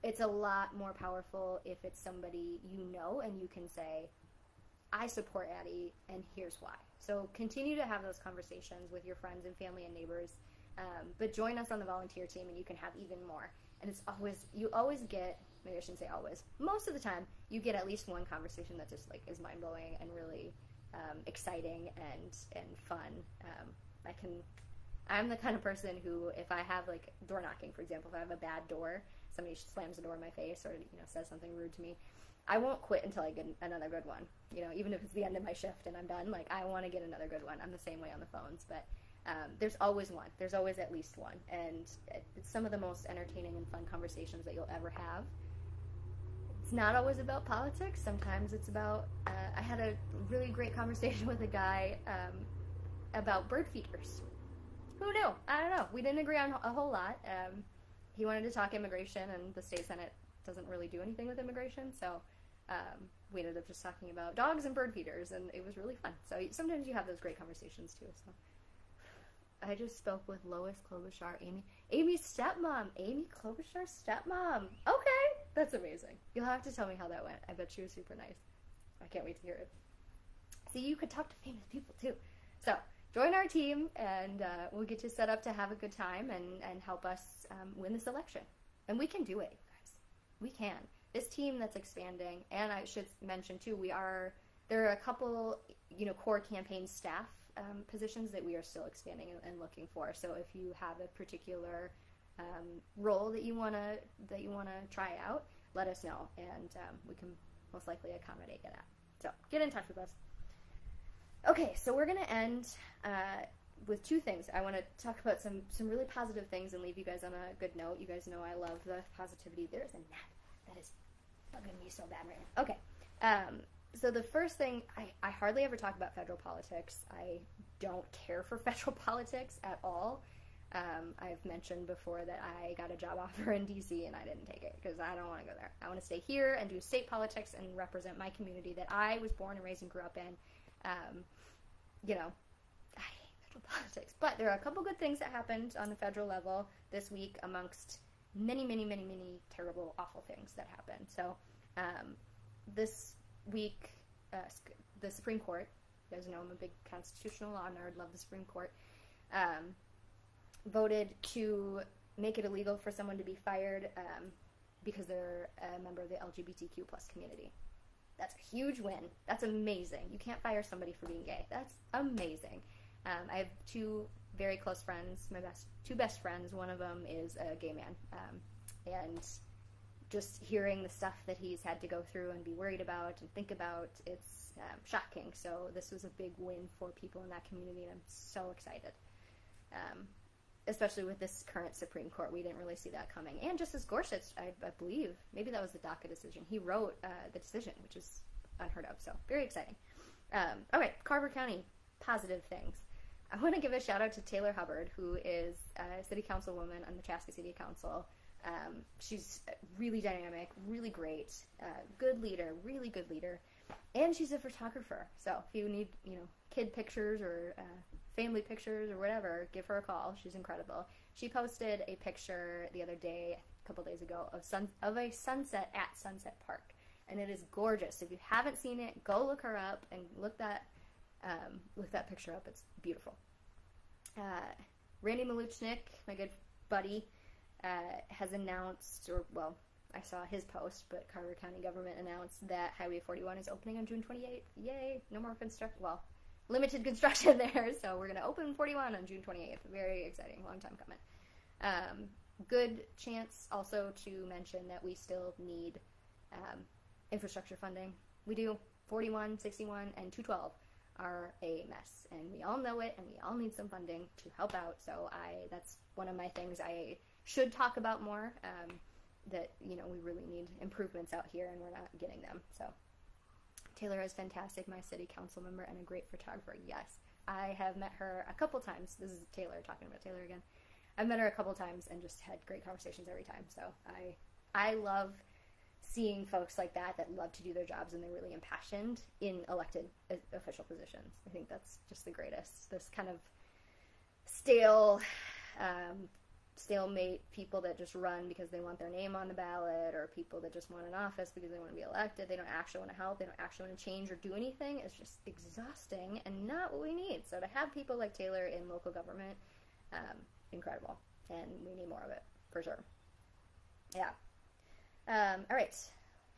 S1: It's a lot more powerful if it's somebody you know and you can say, I support Addie and here's why. So continue to have those conversations with your friends and family and neighbors, but join us on the volunteer team and you can have even more. And it's always, you always get, maybe I shouldn't say always, most of the time you get at least one conversation that just like is mind-blowing and really exciting and fun. I'm the kind of person who, if I have like door knocking, for example, if I have a bad door, somebody slams the door in my face or, you know, says something rude to me, I won't quit until I get another good one. You know, even if it's the end of my shift and I'm done, like I want to get another good one. I'm the same way on the phones, but there's always one. There's always at least one, and it's some of the most entertaining and fun conversations that you'll ever have. It's not always about politics. Sometimes it's about, I had a really great conversation with a guy about bird feeders. Who knew? I don't know. We didn't agree on a whole lot. He wanted to talk immigration, and the state senate doesn't really do anything with immigration, so we ended up just talking about dogs and bird feeders, and it was really fun. So sometimes you have those great conversations too. So I just spoke with Lois Klobuchar, Amy's stepmom, Amy Klobuchar's stepmom. Okay, that's amazing. You'll have to tell me how that went. I bet she was super nice. I can't wait to hear it. See, you could talk to famous people too. So join our team, and we'll get you set up to have a good time and help us win this election. And we can do it, guys. We can. This team that's expanding, and I should mention too, there are a couple, you know, core campaign staff positions that we are still expanding and looking for. So if you have a particular role that you wanna try out, let us know, and we can most likely accommodate you that. So get in touch with us. Okay, so we're gonna end with two things. I want to talk about some really positive things and leave you guys on a good note. You guys know I love the positivity. There's a gnat that is bugging me so bad right now. Okay, so the first thing, I hardly ever talk about federal politics. I don't care for federal politics at all. I've mentioned before that I got a job offer in DC and I didn't take it because I don't want to go there. I want to stay here and do state politics and represent my community that I was born and raised and grew up in. You know, I hate federal politics, but there are a couple good things that happened on the federal level this week amongst many, many, many, many terrible, awful things that happened. So this week, the Supreme Court, you guys know I'm a big constitutional law nerd, love the Supreme Court, voted to make it illegal for someone to be fired because they're a member of the LGBTQ plus community. That's a huge win. That's amazing. You can't fire somebody for being gay. That's amazing. I have two very close friends, two best friends. One of them is a gay man. And just hearing the stuff that he's had to go through and be worried about and think about, it's shocking. So this was a big win for people in that community, and I'm so excited. Especially with this current Supreme Court, we didn't really see that coming. And Justice Gorsuch, I believe, maybe that was the DACA decision. He wrote the decision, which is unheard of, so very exciting. All right, Carver County, positive things. I want to give a shout out to Taylor Hubbard, who is a city councilwoman on the Chaska City Council. She's really dynamic, really great, good leader, really good leader, and she's a photographer. So if you need, kid pictures or family pictures or whatever, give her a call. She's incredible. She posted a picture the other day, a couple days ago, of a sunset at Sunset Park, and it is gorgeous. If you haven't seen it, go look her up and look that picture up. It's beautiful. Randy Maluchnik, my good buddy, has announced, I saw his post, but Carver County government announced that Highway 41 is opening on June 28th. Yay! No more limited construction there, so we're going to open 41 on June 28th. Very exciting, long time coming. Good chance also to mention that we still need infrastructure funding. We do. 41, 61, and 212 are a mess, and we all know it, and we all need some funding to help out, so that's one of my things I should talk about more, that, we really need improvements out here, and we're not getting them, so. Taylor is fantastic, my city council member, and a great photographer, yes. I have met her a couple times. This is Taylor, talking about Taylor again. I've met her a couple times and just had great conversations every time, so I love seeing folks like that love to do their jobs and they're really impassioned in elected official positions. I think that's just the greatest. This kind of stalemate people that just run because they want their name on the ballot, or people that just want an office because they want to be elected. They don't actually want to help. They don't actually want to change or do anything. It's just exhausting and not what we need. So to have people like Taylor in local government, incredible. And we need more of it, for sure. Yeah. All right.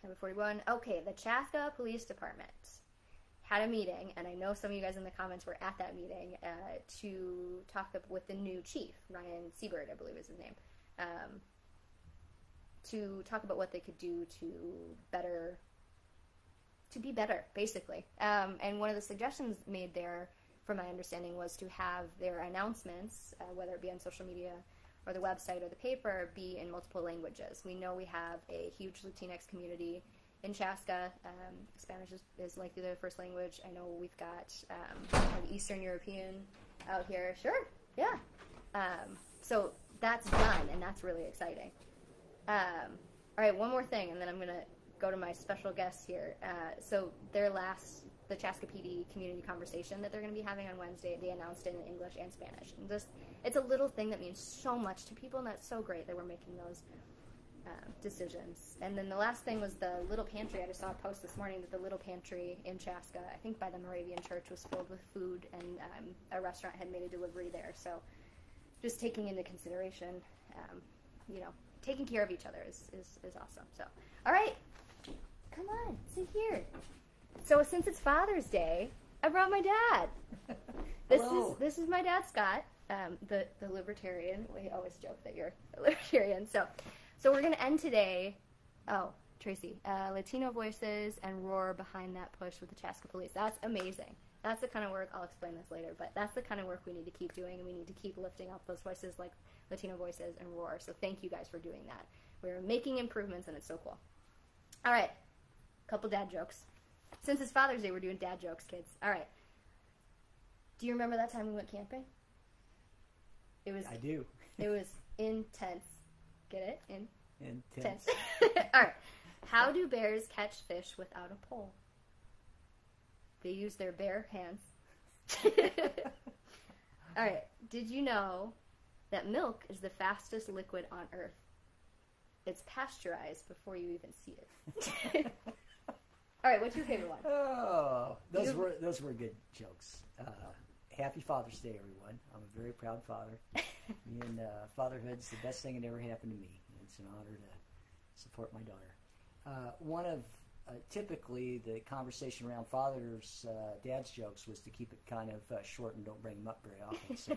S1: Number 41. Okay, the Chaska Police Department had a meeting, and I know some of you guys in the comments were at that meeting, to talk with the new chief, Ryan Seabird, I believe is his name, to talk about what they could do to be better, basically. And one of the suggestions made there, from my understanding, was to have their announcements, whether it be on social media or the website or the paper, be in multiple languages. We know we have a huge Latinx community in Chaska. Spanish is likely their first language. I know we've got an Eastern European out here. Sure, yeah. So that's done, and that's really exciting. All right, one more thing, and then I'm going to go to my special guest here. So the Chaska PD community conversation that they're going to be having on Wednesday, they announced it in English and Spanish. And it's a little thing that means so much to people, and that's so great that we're making those decisions. And then the last thing was the Little Pantry. I just saw a post this morning that the Little Pantry in Chaska, I think by the Moravian Church, was filled with food, and a restaurant had made a delivery there. So just taking into consideration, taking care of each other is awesome. So, all right, come on, sit here. So since it's Father's Day, I brought my dad. This is my dad, Scott, the libertarian. We always joke that you're a libertarian. So we're going to end today, Tracy, Latino Voices and Roar Behind That Push with the Chaska Police. That's amazing. That's the kind of work, I'll explain this later, but that's the kind of work we need to keep doing, and we need to keep lifting up those voices like Latino Voices and Roar. So thank you guys for doing that. We're making improvements, and it's so cool. All right, couple dad jokes. Since it's Father's Day, we're doing dad jokes, kids. All right. Do you remember that time we went camping? It was.
S2: I do.
S1: It was intense. Get it?
S2: Intense.
S1: All right. How do bears catch fish without a pole? They use their bare hands. All right. Did you know that milk is the fastest liquid on Earth? It's pasteurized before you even see it. All right. What's your favorite one?
S2: Oh, those were good jokes. Happy Father's Day, everyone. I'm a very proud father. And fatherhood's the best thing that ever happened to me. It's an honor to support my daughter. One of typically the conversation around fathers, dad's jokes was to keep it kind of short and don't bring them up very often. So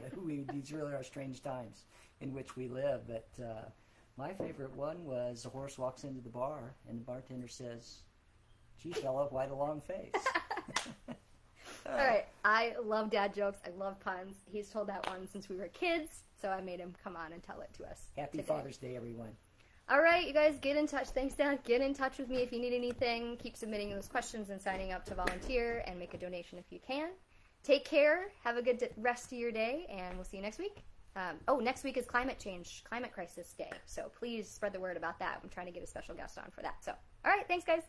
S2: these really are strange times in which we live. But my favorite one was a horse walks into the bar and the bartender says, "Gee, fella, why the long face?"
S1: All right. I love dad jokes. I love puns. He's told that one since we were kids, so I made him come on and tell it to us.
S2: Happy
S1: today.
S2: Father's Day, everyone.
S1: All right, you guys, get in touch. Thanks, Dad. Get in touch with me if you need anything. Keep submitting those questions and signing up to volunteer and make a donation if you can. Take care. Have a good rest of your day, and we'll see you next week. Next week is Climate Crisis Day, so please spread the word about that. I'm trying to get a special guest on for that. So, all right, thanks, guys.